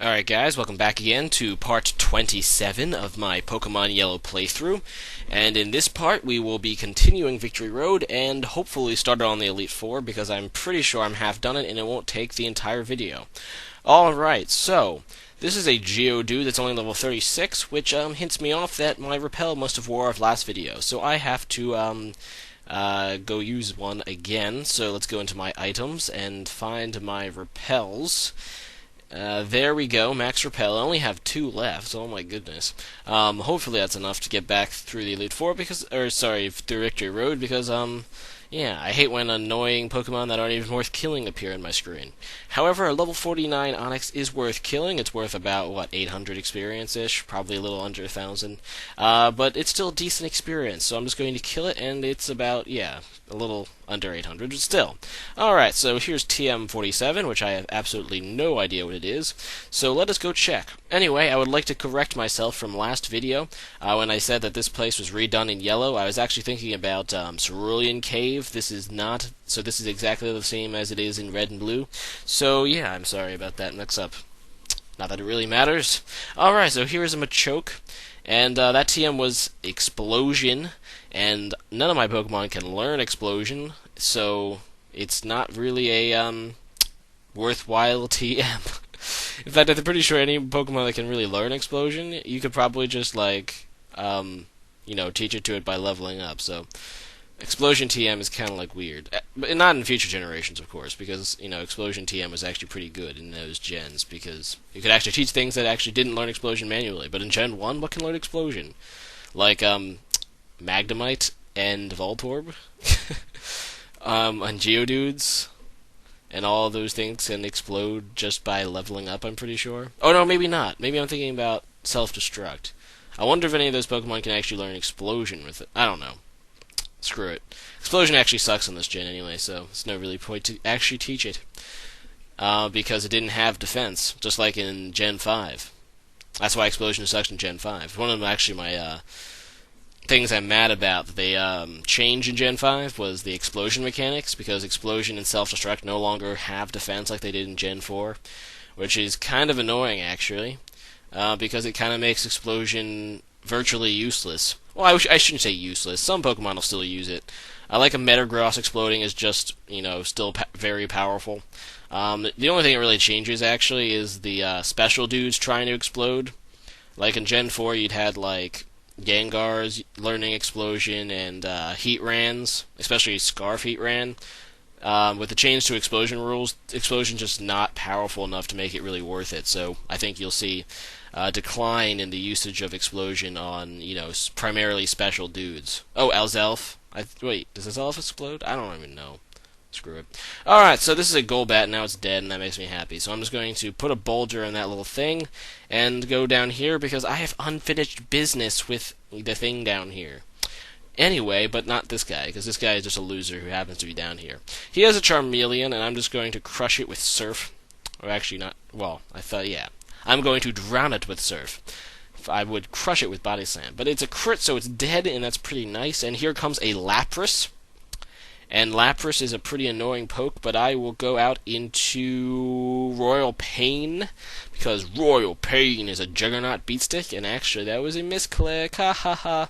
Alright guys, welcome back again to part 27 of my Pokemon Yellow playthrough. And in this part we will be continuing Victory Road and hopefully start on the Elite Four because I'm pretty sure I'm half done it and it won't take the entire video. Alright, so this is a Geodude that's only level 36, which hints me off that my Repel must have wore off last video. So I have to go use one again. So let's go into my items and find my Repels. There we go, max repel. I only have 2 left, oh my goodness. Hopefully that's enough to get back through the Elite Four through Victory Road, because, yeah, I hate when annoying Pokemon that aren't even worth killing appear on my screen. However, a level 49 Onix is worth killing. It's worth about, 800 experience-ish, probably a little under 1,000. But it's still decent experience, so I'm just going to kill it, and it's about, a little under 800, but still. Alright, so here's TM47, which I have absolutely no idea what it is, so let us go check. Anyway, I would like to correct myself from last video. When I said that this place was redone in yellow, I was actually thinking about Cerulean Cave. This is not, so this is exactly the same as it is in red and blue. So yeah, I'm sorry about that mix-up. Not that it really matters. Alright, so here is a Machoke. And that TM was Explosion, and none of my Pokemon can learn Explosion, so it's not really a worthwhile TM. In fact, I'm pretty sure any Pokemon that can really learn Explosion, you could probably just teach it to it by leveling up. So Explosion TM is kind of weird, but not in future generations, of course, because Explosion TM was actually pretty good in those gens, because you could actually teach things that actually didn't learn Explosion manually. But in Gen 1, what can learn Explosion? Like Magnemite and Voltorb, and Geodudes, and all of those things can explode just by leveling up. I'm pretty sure. Oh no, maybe not. Maybe I'm thinking about Self-Destruct. I wonder if any of those Pokemon can actually learn Explosion with it. I don't know. Screw it. Explosion actually sucks in this gen anyway, so there's no really point to actually teach it. Because it didn't have defense, just like in Gen 5. That's why Explosion sucks in Gen 5. One of them, actually, my things I'm mad about that they changed in Gen 5 was the Explosion mechanics, because Explosion and Self-Destruct no longer have defense like they did in Gen 4, which is kind of annoying, actually, because it kind of makes Explosion virtually useless. Well, I shouldn't say useless. Some Pokemon will still use it. I like a Metagross exploding is just, still very powerful. The only thing it really changes, actually, is the special dudes trying to explode. Like in Gen 4, you'd had, Gengars learning Explosion and Heatrans, especially Scarf Heatran. With the change to Explosion rules, Explosion's just not powerful enough to make it really worth it. So I think you'll see decline in the usage of Explosion on, primarily special dudes. Oh, Alzelf. Wait, does Alzelf explode? I don't even know. Screw it. Alright, so this is a Golbat, now it's dead, and that makes me happy. So I'm just going to put a Boulder in that little thing, and go down here, because I have unfinished business with the thing down here. Anyway, but not this guy, because this guy is just a loser who happens to be down here. He has a Charmeleon, and I'm just going to crush it with Surf. Or actually not, well, I thought, yeah. I'm going to drown it with Surf. I would crush it with Body Slam. But it's a crit, so it's dead, and that's pretty nice. And here comes a Lapras. And Lapras is a pretty annoying poke, but I will go out into Royal Pain, because Royal Pain is a Juggernaut Beatstick, and actually that was a misclick, ha ha ha.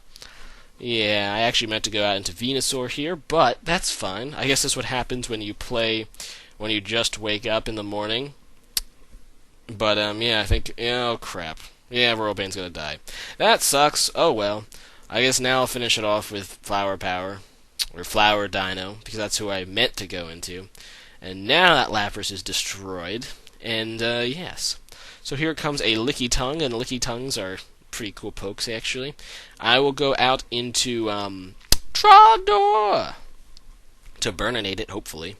Yeah, I actually meant to go out into Venusaur here, but that's fine. I guess that's what happens when you just wake up in the morning. But, yeah, I think, oh crap. Yeah, Royal Pain's gonna die. That sucks, oh well. I guess now I'll finish it off with Flower Power. Or Flower Dino, because that's who I meant to go into. And now that Lapras is destroyed, and yes. So here comes a Licky Tongue, and Licky Tongues are pretty cool pokes, actually. I will go out into Trogdor to Burninate it, hopefully.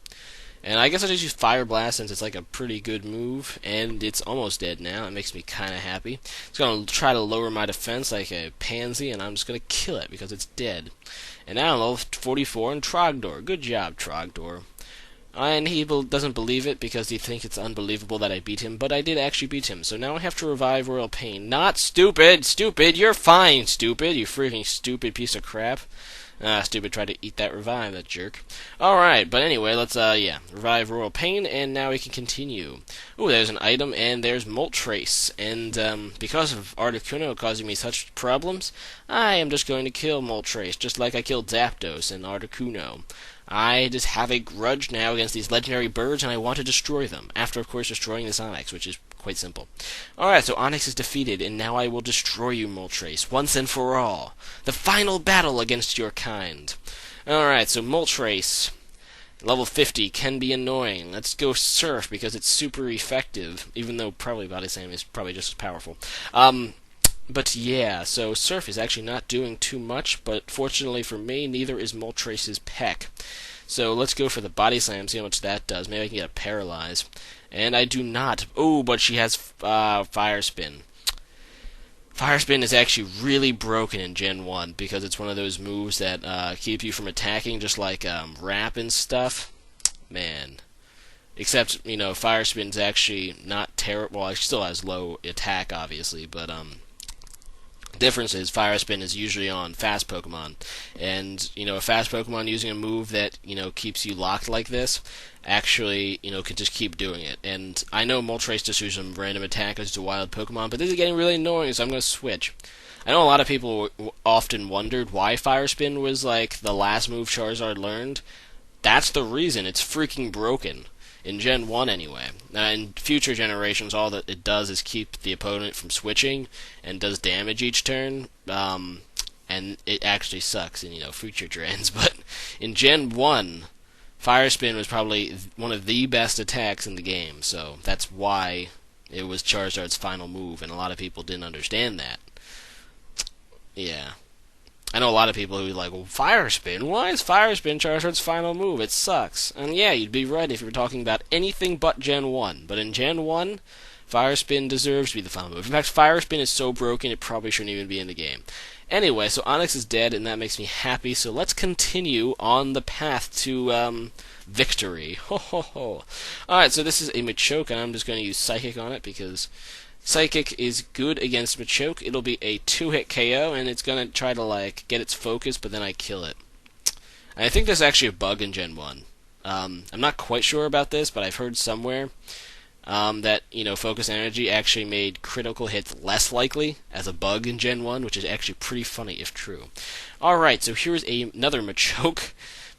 And I guess I'll just use Fire Blast since it's a pretty good move, and it's almost dead now. It makes me kind of happy. It's going to try to lower my defense like a pansy, and I'm just going to kill it because it's dead. And now I'm level 44 in Trogdor. Good job, Trogdor. And he doesn't believe it because he thinks it's unbelievable that I beat him, but I did actually beat him. So now I have to revive Royal Pain. Not stupid! Stupid! You're fine, stupid! You freaking stupid piece of crap. Stupid tried to eat that revive, that jerk. Alright, but anyway, let's, revive Royal Pain, and now we can continue. Ooh, there's an item, and there's Moltres, and, because of Articuno causing me such problems, I am just going to kill Moltres, just like I killed Zapdos and Articuno. I just have a grudge now against these legendary birds, and I want to destroy them, after, of course, destroying this Onix, which is quite simple. Alright, so Onix is defeated, and now I will destroy you, Moltres, once and for all. The final battle against your kind. Alright, so Moltres, level 50, can be annoying. Let's go Surf, because it's super effective, even though probably Body Slam is probably just as powerful. But yeah, so Surf is actually not doing too much, but fortunately for me, neither is Moltres' Peck. So let's go for the Body Slam, see how much that does. Maybe I can get a Paralyze. And I do not. Oh, but she has Fire Spin. Fire Spin is actually really broken in Gen 1 because it's one of those moves that keep you from attacking, just like Wrap and stuff. Man. Except, Fire Spin's actually not terrible. Well, it still has low attack, obviously, but difference is Fire Spin is usually on fast Pokemon, and a fast Pokemon using a move that keeps you locked like this actually can just keep doing it. And I know Moltres just uses some random attack as a wild Pokemon, but this is getting really annoying, so I'm going to switch. I know a lot of people often wondered why Fire Spin was like the last move Charizard learned. That's the reason. It's freaking broken. In Gen 1 anyway. Now, in future generations, all that it does is keep the opponent from switching and does damage each turn, and it actually sucks in, future gens. But in Gen 1, Fire Spin was probably one of the best attacks in the game, so that's why it was Charizard's final move, and a lot of people didn't understand that. Yeah. I know a lot of people who are like, well, Fire Spin? Why is Fire Spin Charizard's final move? It sucks. And yeah, you'd be right if you were talking about anything but Gen 1. But in Gen 1, Fire Spin deserves to be the final move. In fact, Fire Spin is so broken it probably shouldn't even be in the game. Anyway, so Onix is dead, and that makes me happy. So let's continue on the path to victory. Ho ho ho. Alright, so this is a Machoke, and I'm just going to use Psychic on it because Psychic is good against Machoke. It'll be a 2-hit KO, and it's going to try to, get its focus, but then I kill it. And I think there's actually a bug in Gen 1. I'm not quite sure about this, but I've heard somewhere that, Focus Energy actually made critical hits less likely as a bug in Gen 1, which is actually pretty funny if true. Alright, so here's another Machoke.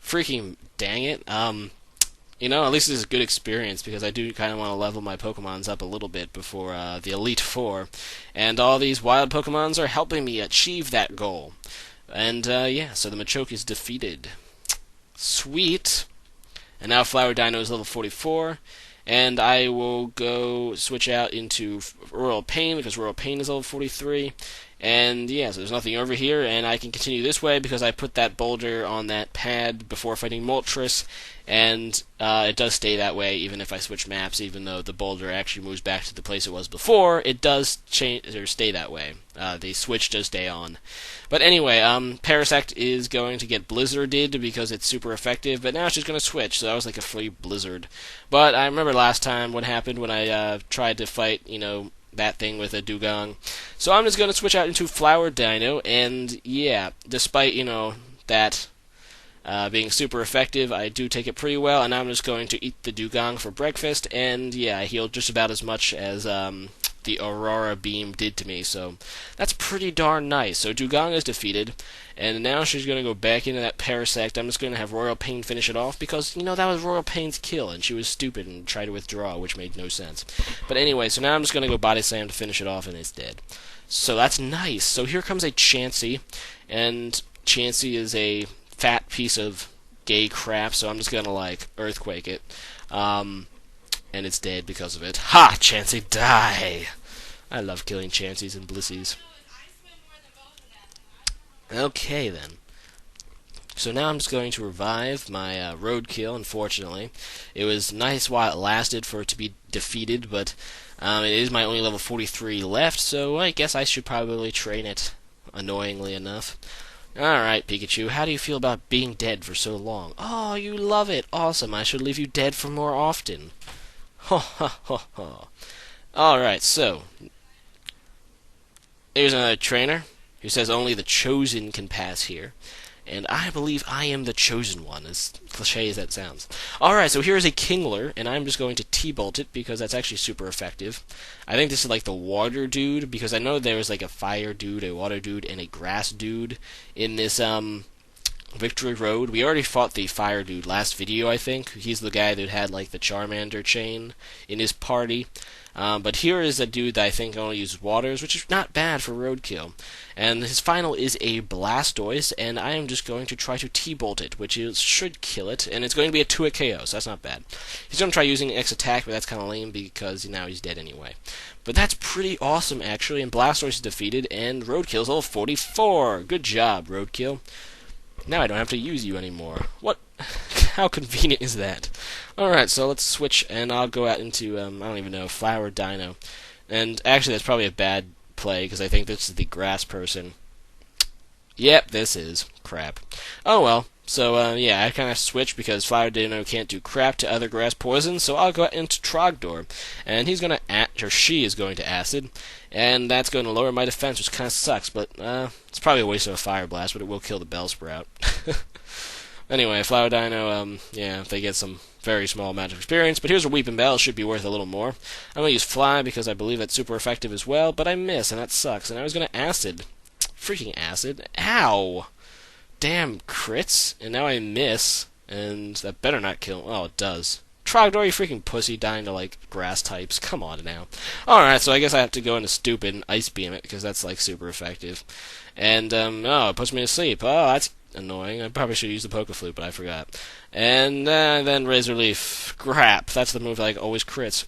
Freaking dang it. At least this is a good experience because I do kind of want to level my Pokemons up a little bit before the Elite Four, and all these wild Pokemons are helping me achieve that goal. And so the Machoke is defeated. Sweet. And now Flower Dino is level 44, and I will go switch out into Royal Pain because Royal Pain is level 43. And yeah, so there's nothing over here, and I can continue this way because I put that boulder on that pad before fighting Moltres, and it does stay that way even if I switch maps. Even though the boulder actually moves back to the place it was before, it does change or stay that way. The switch does stay on. But anyway, Parasect is going to get Blizzarded because it's super effective, but now she's going to switch, so that was like a free Blizzard. But I remember last time what happened when I tried to fight, that thing with a Dugong. So I'm just going to switch out into Flower Dino, and yeah, despite, that being super effective, I do take it pretty well, and I'm just going to eat the Dugong for breakfast, and yeah, I healed just about as much as the Aurora Beam did to me, so that's pretty darn nice. So Dugong is defeated, and now she's going to go back into that Parasect. I'm just going to have Royal Pain finish it off, because, that was Royal Pain's kill, and she was stupid and tried to withdraw, which made no sense. But anyway, so now I'm just going to go Body Slam to finish it off, and it's dead. So that's nice. So here comes a Chansey, and Chansey is a fat piece of gay crap, so I'm just going to, Earthquake it. And it's dead because of it. Ha! Chansey, die! I love killing Chanseys and Blissies. Okay, then. So now I'm just going to revive my Roadkill, unfortunately. It was nice while it lasted for it to be defeated, but it is my only level 43 left, so I guess I should probably train it, annoyingly enough. Alright, Pikachu, how do you feel about being dead for so long? Oh, you love it! Awesome, I should leave you dead for more often. Ho ha ha ha. Alright, so there's another trainer who says only the chosen can pass here. and I believe I am the chosen one, as cliche as that sounds. Alright, so here is a Kingler, and I'm just going to T-bolt it, because that's actually super effective. I think this is like the water dude, because I know there was like a fire dude, a water dude, and a grass dude in this, Victory Road. We already fought the fire dude last video, I think. He's the guy that had like the Charmander chain in his party. But here is a dude that I think only uses waters, which is not bad for roadkill. And his final is a Blastoise, and I am just going to try to T-bolt it, which should kill it, and it's going to be a 2-hit KO, so that's not bad. He's going to try using X attack, but that's kind of lame because now he's dead anyway. But that's pretty awesome, actually, and Blastoise is defeated, and Roadkill's level 44. Good job, Roadkill. Now I don't have to use you anymore. What? How convenient is that? Alright, so let's switch, and I'll go out into, I don't even know, Flower Dino. And actually, that's probably a bad play, because I think this is the grass person. Yep, this is. Crap. Oh well. So, yeah, I kind of switched because Flower Dino can't do crap to other grass poisons, so I'll go out into Trogdor. And he's going to, or she is going to Acid, and that's going to lower my defense, which kind of sucks, but, it's probably a waste of a Fire Blast, but it will kill the Bellsprout. Anyway, Flower Dino, yeah, they get some very small amount of experience, but here's a Weeping Bell, should be worth a little more. I'm going to use Fly because I believe that's super effective as well, but I miss, and that sucks, and I was going to Acid. Freaking Acid. Ow! Damn crits, and now I miss, and that better not kill. Oh, it does. Trogdor, you freaking pussy, dying to, like, grass types. Come on now. Alright, so I guess I have to go into Stupid and Ice Beam it, because that's, like, super effective. And, oh, it puts me to sleep. Oh, that's annoying. I probably should use the Poke Flute, but I forgot. And, then Razor Leaf. Crap. That's the move that, like, always crits.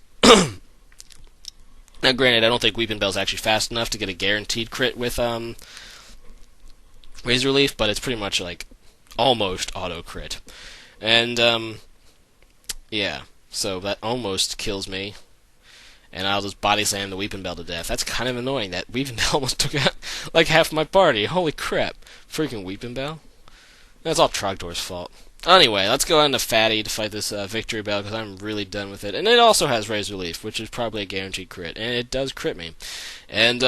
Now, granted, I don't think Weeping Bell's actually fast enough to get a guaranteed crit with, Razor Leaf, but it's pretty much like almost auto crit. And yeah, so that almost kills me. And I'll just body slam the Weeping Bell to death. That's kind of annoying. That Weeping Bell almost took out like half my party. Holy crap. Freaking Weeping Bell. That's all Trogdor's fault. Anyway, let's go into Fatty to fight this Victory Bell because I'm really done with it. And it also has Razor Leaf, which is probably a guaranteed crit. And it does crit me. And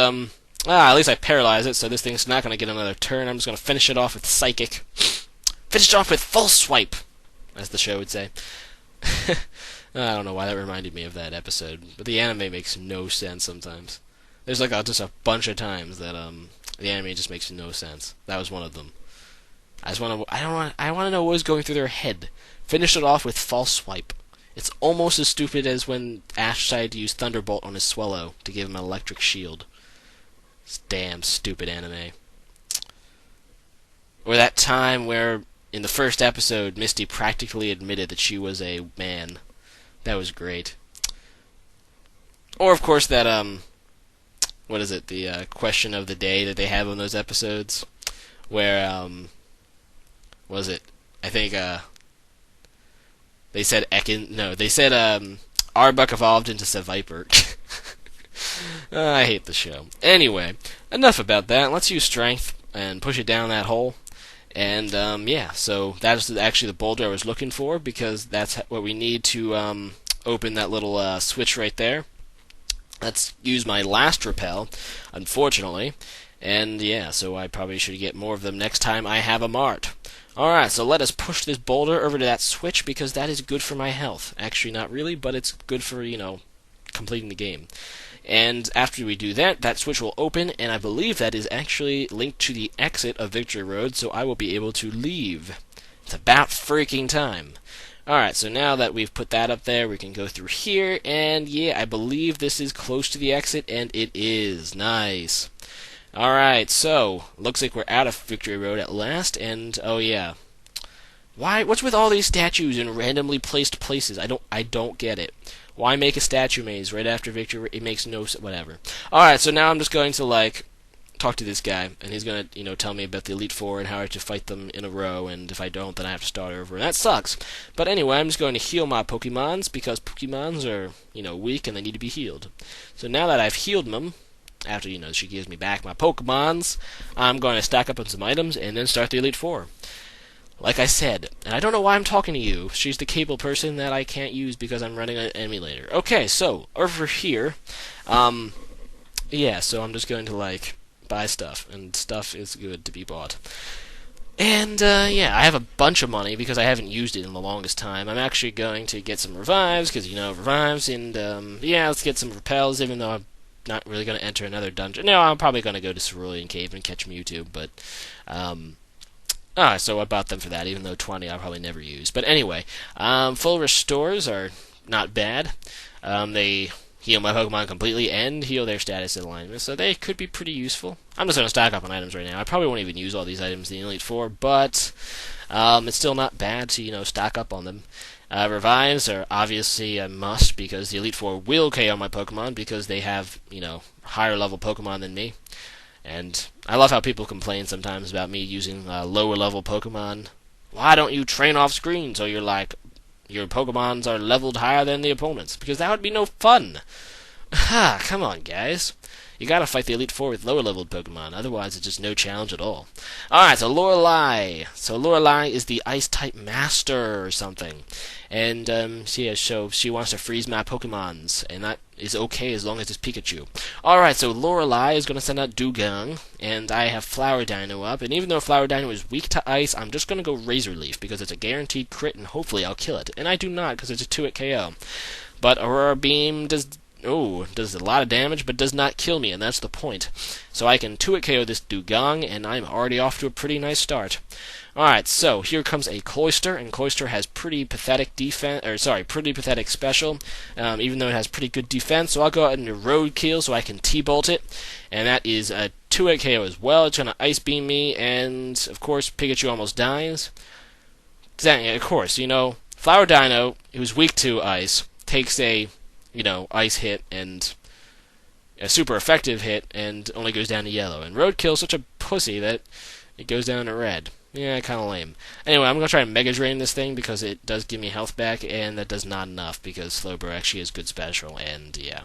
at least I paralyze it, so this thing's not going to get another turn. I'm just going to finish it off with Psychic. Finish it off with Full Swipe, as the show would say. I don't know why that reminded me of that episode, but the anime makes no sense sometimes. There's like just a bunch of times that the anime just makes no sense. That was one of them. I want to know what was going through their head. Finish it off with False Swipe. It's almost as stupid as when Ash decided to use Thunderbolt on his Swellow to give him an electric shield. This damn stupid anime. Or that time where, in the first episode, Misty practically admitted that she was a man. That was great. Or, of course, that, what is it, the question of the day that they have on those episodes? Where, what was it? I think, they said Arbok evolved into Seviper. I hate the show. Anyway, enough about that. Let's use Strength and push it down that hole. And, yeah, so that's actually the boulder I was looking for, because that's what we need to open that little switch right there. Let's use my last repel, unfortunately. And, yeah, so I probably should get more of them next time I have a Mart. Alright, so let us push this boulder over to that switch, because that is good for my health. Actually, not really, but it's good for, completing the game. And after we do that, that switch will open, and I believe that is actually linked to the exit of Victory Road, so I will be able to leave. It's about freaking time. Alright, so now that we've put that up there, we can go through here, and yeah, I believe this is close to the exit, and it is. Nice. Alright, so, looks like we're out of Victory Road at last, and, oh yeah. What's with all these statues in randomly placed places? I don't get it. Why make a statue maze right after Victory? It makes no sense. Whatever. Alright, so now I'm just going to, talk to this guy, and he's going to, tell me about the Elite Four and how I have to fight them in a row, and if I don't, then I have to start over, and that sucks. But anyway, I'm just going to heal my Pokemons, because Pokemons are, weak, and they need to be healed. So now that I've healed them, after, she gives me back my Pokemons, I'm going to stack up on some items, and then start the Elite Four. Like I said, and I don't know why I'm talking to you. She's the cable person that I can't use because I'm running an emulator. Okay, so, over here, yeah, so I'm just going to, buy stuff, and stuff is good to be bought. And, yeah, I have a bunch of money because I haven't used it in the longest time. I'm actually going to get some revives, because, revives, and, yeah, let's get some repels, even though I'm not really going to enter another dungeon. No, I'm probably going to go to Cerulean Cave and catch Mewtwo, but, so I bought them for that, even though 20 I'll probably never use. But anyway, full restores are not bad. They heal my Pokemon completely and heal their status and alignment, so they could be pretty useful. I'm just going to stock up on items right now. I probably won't even use all these items in the Elite Four, but it's still not bad to, stock up on them. Revives are obviously a must because the Elite Four will KO my Pokemon because they have, higher level Pokemon than me. And I love how people complain sometimes about me using lower level Pokemon. Why don't you train off screen so your Pokemons are leveled higher than the opponents? Because that would be no fun. Come on, guys. You gotta fight the Elite Four with lower leveled Pokemon, otherwise it's just no challenge at all. Alright, so Lorelei. So Lorelei is the Ice-type master or something. And, so she wants to freeze my Pokemons, and that is okay as long as it's Pikachu. Alright, so Lorelei is gonna send out Dewgong, and I have Flower Dino up, and even though Flower Dino is weak to ice, I'm just gonna go Razor Leaf, because it's a guaranteed crit, and hopefully I'll kill it. And I do not, because it's a 2-hit KO. But Aurora Beam does a lot of damage, but does not kill me, and that's the point. So I can 2-hit KO this Dewgong, and I'm already off to a pretty nice start. Alright, so here comes a Cloyster, and Cloyster has pretty pathetic pretty pathetic special, even though it has pretty good defense, so I'll go out into Roadkill so I can T-Bolt it, and that is a 2-hit KO as well. It's gonna Ice Beam me, and of course Pikachu almost dies. Exactly, of course, Flower Dino, who's weak to ice, takes a ice hit and a super effective hit and only goes down to yellow. And Roadkill's such a pussy that it goes down to red. Yeah, kind of lame. Anyway, I'm going to try and Mega Drain this thing because it does give me health back, and that does not enough because Slowbro actually has good special, and yeah.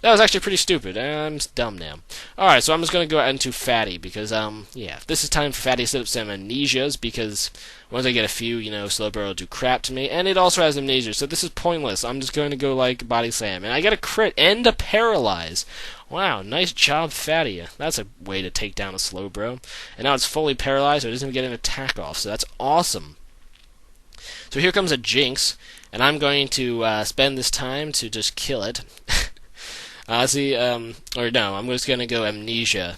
That was actually pretty stupid. I'm dumb now. Alright, so I'm just going to go out into Fatty because, this is time for Fatty to set up some amnesias because once I get a few, Slowbro will do crap to me, and it also has amnesia, so this is pointless. I'm just going to go, Body Slam, and I get a crit and a Paralyze. Wow, nice job, Fatty. That's a way to take down a Slowbro. And now it's fully paralyzed, so it doesn't even get an attack off, so that's awesome. So here comes a Jinx, and I'm going to spend this time to just kill it. I'm just going to go Amnesia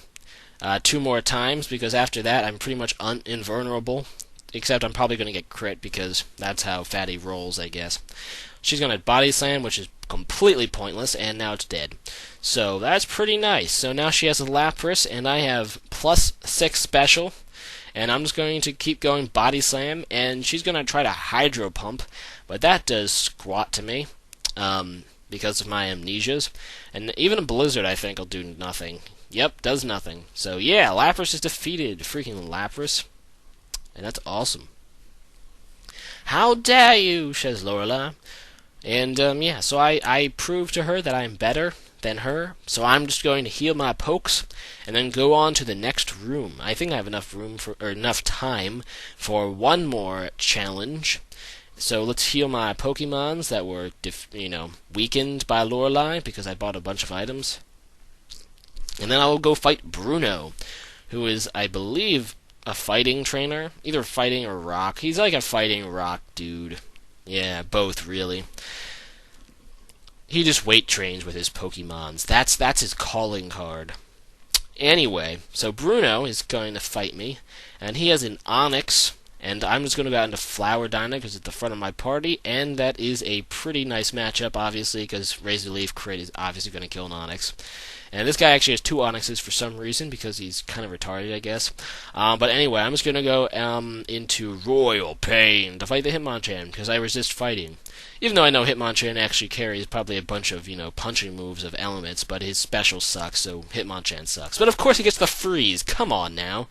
2 more times, because after that I'm pretty much invulnerable, except I'm probably going to get crit, because that's how Fatty rolls, I guess. She's going to Body Slam, which is completely pointless, and now it's dead. So that's pretty nice. So now she has a Lapras, and I have +6 special, and I'm just going to keep going Body Slam, and she's going to try to Hydro Pump, but that does squat to me, because of my amnesias. And even a Blizzard, I think, will do nothing. Yep, does nothing. So yeah, Lapras is defeated. Freaking Lapras. And that's awesome. How dare you, says Lorelei. And, so I proved to her that I'm better than her, so I'm just going to heal my pokes, and then go on to the next room. I think I have enough time for one more challenge. So let's heal my Pokemons that were, weakened by Lorelei, because I bought a bunch of items. And then I'll go fight Bruno, who is, I believe, a fighting trainer. Either fighting or rock. He's like a fighting rock dude. Yeah, both, really. He just weight trains with his Pokemons. That's his calling card. Anyway, so Bruno is going to fight me, and he has an Onix, and I'm just going to go out into Flower Dino because it's the front of my party, and that is a pretty nice matchup, obviously, because Razor Leaf Crit is obviously going to kill an Onix. And this guy actually has 2 Onyxes for some reason, because he's kind of retarded, I guess. But anyway, I'm just going to go into Royal Pain to fight the Hitmonchan, because I resist fighting. Even though I know Hitmonchan actually carries probably a bunch of, punching moves of elements, but his special sucks, so Hitmonchan sucks. But of course he gets the freeze. Come on now.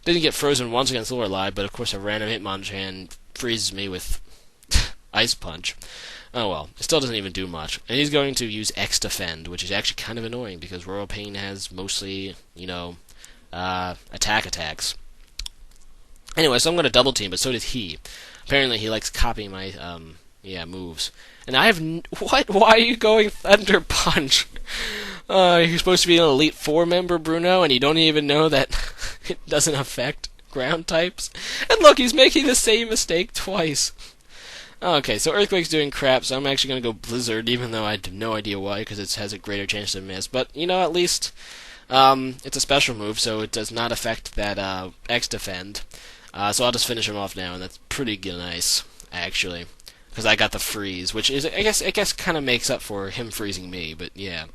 Didn't get frozen once against Lorelei, but of course a random Hitmonchan freezes me with Ice Punch. Oh well, it still doesn't even do much. And he's going to use X Defend, which is actually kind of annoying, because Royal Pain has mostly, attacks. Anyway, so I'm going to double team, but so does he. Apparently he likes copying my, moves. And I have what? Why are you going Thunder Punch? You're supposed to be an Elite Four member, Bruno, and you don't even know that it doesn't affect ground types. And look, he's making the same mistake twice. Okay, so Earthquake's doing crap, so I'm actually going to go Blizzard, even though I have no idea why, because it has a greater chance to miss. But, you know, at least it's a special move, so it does not affect that X defend. So I'll just finish him off now, and that's pretty nice, actually. Because I got the freeze, which is, I guess kind of makes up for him freezing me, but yeah.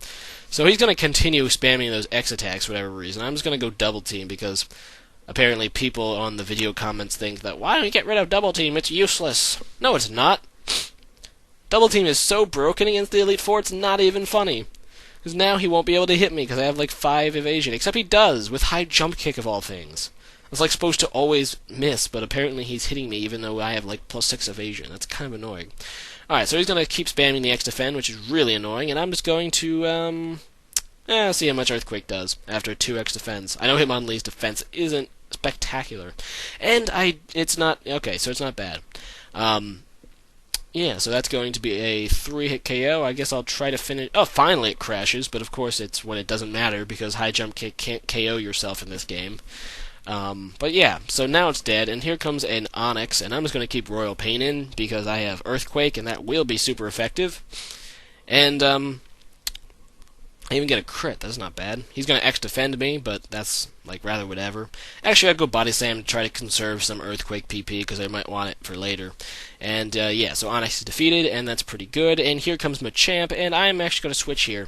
So he's going to continue spamming those X attacks for whatever reason. I'm just going to go double team, because apparently people on the video comments think that, why don't you get rid of double team? It's useless. No, it's not. Double team is so broken against the Elite Four, it's not even funny. Because now he won't be able to hit me, because I have like 5 evasion. Except he does, with high jump kick of all things. It's like supposed to always miss, but apparently he's hitting me even though I have like +6 evasion. That's kind of annoying. Alright, so he's going to keep spamming the X defend, which is really annoying, and I'm just going to, see how much Earthquake does after 2 X defense. I know Hitmonlee's defense isn't spectacular. And it's not, okay, so it's not bad. Yeah, so that's going to be a 3-hit KO. I guess I'll try to finish, oh, finally it crashes, but of course it's when it doesn't matter, because high jump kick can't KO yourself in this game. But yeah, so now it's dead, and here comes an Onyx, and I'm just going to keep Royal Pain in, because I have Earthquake, and that will be super effective. And, I even get a crit. That's not bad. He's going to X-defend me, but that's, like, rather whatever. Actually, I'd go Body Slam to try to conserve some Earthquake PP, because I might want it for later. And, yeah, so Onyx is defeated, and that's pretty good. And here comes Machamp, and I'm actually going to switch here,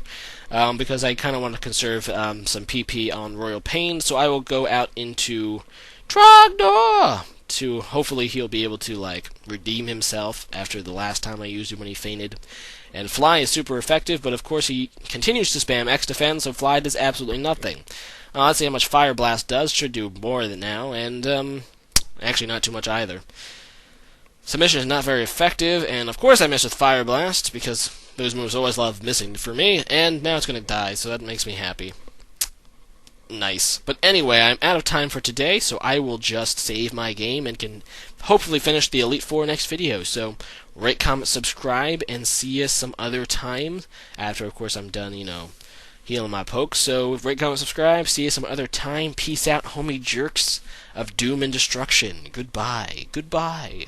because I kind of want to conserve some PP on Royal Pain, so I will go out into Trogdor! To hopefully he'll be able to, like, redeem himself after the last time I used him when he fainted. And Fly is super effective, but of course he continues to spam X-Defend, so Fly does absolutely nothing. Let's see how much Fire Blast does. Should do more than now, and actually not too much either. Submission is not very effective, and of course I miss with Fire Blast, because those moves always love missing for me, and now it's going to die, so that makes me happy. Nice. But anyway, I'm out of time for today, so I will just save my game and can hopefully finish the Elite Four next video. So, rate, comment, subscribe, and see you some other time. After, of course, I'm done, you know, healing my poke. So, rate, comment, subscribe. See you some other time. Peace out, homie jerks of doom and destruction. Goodbye. Goodbye.